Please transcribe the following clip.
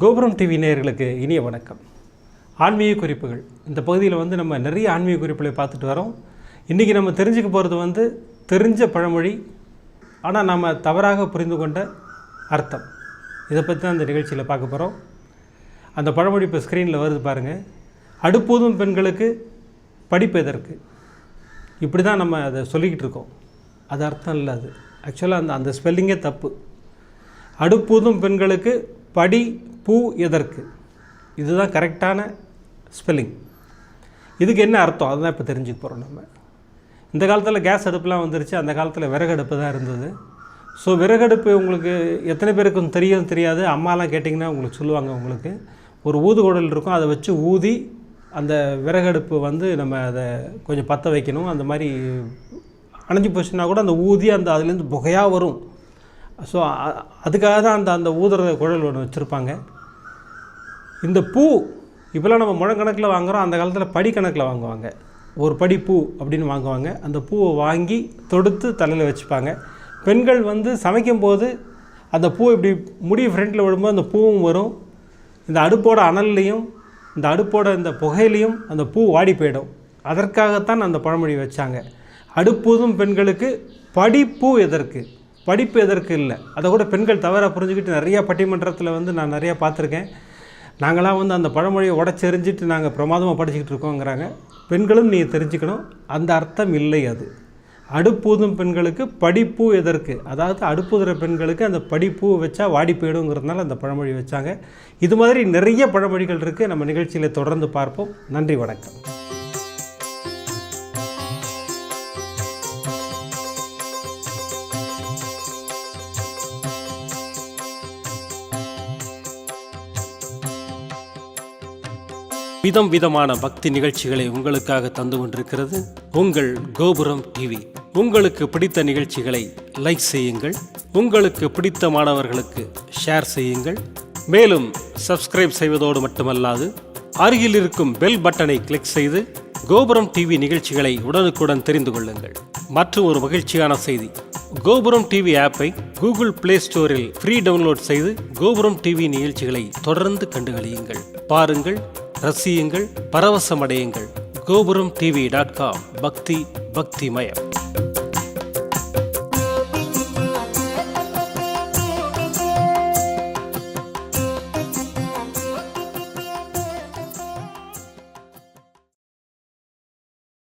கோபுரம் டிவி நேயர்களுக்கு இனிய வணக்கம். ஆன்மீக குறிப்புகள் இந்த பகுதியில் நம்ம நிறைய ஆன்மீக குறிப்புகளை பார்த்துட்டு வரோம். இன்றைக்கி நம்ம தெரிஞ்சுக்க போகிறது தெரிஞ்ச பழமொழி, ஆனால் நம்ம தவறாக புரிந்து கொண்ட அர்த்தம். இதை பற்றி தான் அந்த நிகழ்ச்சியில் பார்க்க போகிறோம். அந்த பழமொழி இப்போ ஸ்க்ரீனில் வருது பாருங்கள். அடுப்பூதும் பெண்களுக்கு படிப்பு எதற்கு? இப்படி தான் நம்ம அதை சொல்லிக்கிட்டு இருக்கோம். அது அர்த்தம் இல்லை. அது ஆக்சுவலாக அந்த ஸ்பெல்லிங்கே தப்பு. அடுப்பூதும் பெண்களுக்கு படி பூ எதற்கு? இதுதான் கரெக்டான ஸ்பெல்லிங். இதுக்கு என்ன அர்த்தம் அதுதான் இப்போ தெரிஞ்சுக்க போகிறோம். நம்ம இந்த காலத்தில் கேஸ் அடுப்புலாம் வந்துருச்சு. அந்த காலத்தில் விறகடுப்பு தான் இருந்தது. ஸோ விறகடுப்பு உங்களுக்கு எத்தனை பேருக்கும் தெரியாது. அம்மாலாம் கேட்டிங்கன்னா உங்களுக்கு சொல்லுவாங்க. உங்களுக்கு ஒரு ஊதுகுழல் இருக்கும், அதை வச்சு ஊதி அந்த விறகடுப்பு நம்ம அதை கொஞ்சம் பற்ற வைக்கணும். அந்த மாதிரி அணைஞ்சி போச்சுன்னா கூட அந்த ஊதி அதுலேருந்து புகையாக வரும். ஸோ அதுக்காக தான் அந்த ஊதுற குழல் ஒன்று வச்சுருப்பாங்க. இந்த பூ இப்போலாம் நம்ம முழக்கணக்கில் வாங்குகிறோம். அந்த காலத்தில் படி கணக்கில் வாங்குவாங்க. ஒரு படி பூ அப்படின்னு வாங்குவாங்க. அந்த பூவை வாங்கி தொடுத்து தலையில் வச்சுப்பாங்க. பெண்கள் சமைக்கும்போது அந்த பூ இப்படி முடி ஃப்ரண்ட்டில் விடும்போது அந்த பூவும் வரும். இந்த அடுப்போட அனல்லையும் இந்த அடுப்போட இந்த புகையிலையும் அந்த பூ வாடி போயிடும். அதற்காகத்தான் அந்த பழமொழி வச்சாங்க. அடுப்பூதும் பெண்களுக்கு படிப்பு எதற்கு? படிப்பு எதற்கு இல்லை. அதை கூட பெண்கள் தவறாக புரிஞ்சுக்கிட்டு நிறையா பட்டிமன்றத்தில் நான் நிறையா பார்த்துருக்கேன். நாங்களாம் அந்த பழமொழியை உடச்செறிஞ்சிட்டு நாங்கள் பிரமாதமாக படிச்சுக்கிட்டு இருக்கோங்கிறாங்க. பெண்களும் நீ தெரிஞ்சுக்கணும், அந்த அர்த்தம் இல்லை. அது அடுப்பூதும் பெண்களுக்கு படிப்பு எதற்கு? அதாவது அடுப்புதுற பெண்களுக்கு அந்த படிப்பு வச்சா வாடி போயிடுங்கிறதுனால அந்த பழமொழி வச்சாங்க. இது மாதிரி நிறைய பழமொழிகள் இருக்குது. நம்ம நிகழ்ச்சியில் தொடர்ந்து பார்ப்போம். நன்றி, வணக்கம். விதம் விதமான பக்தி நிகழ்ச்சிகளை உங்களுக்காக தந்து கொண்டிருக்கிறது உங்கள் கோபுரம் டிவி. உங்களுக்கு பிடித்த நிகழ்ச்சிகளை லைக் செய்யுங்கள். உங்களுக்கு பிடித்த மாணவர்களுக்கு ஷேர் செய்யுங்கள். மேலும் சப்ஸ்கிரைப் செய்வதோடு மட்டுமல்லாது அருகில் இருக்கும் பெல் பட்டனை கிளிக் செய்து கோபுரம் டிவி நிகழ்ச்சிகளை உடனுக்குடன் தெரிந்து கொள்ளுங்கள். மற்றும் ஒரு மகிழ்ச்சியான செய்தி, கோபுரம் டிவி ஆப்பை கூகுள் பிளே ஸ்டோரில் ஃப்ரீ டவுன்லோட் செய்து கோபுரம் டிவி நிகழ்ச்சிகளை தொடர்ந்து கண்டுகளியுங்கள். பாருங்கள், ரசியுங்கள், பரவசமடையுங்கள். கோபுரம் டிவி.com. பக்திமயம்.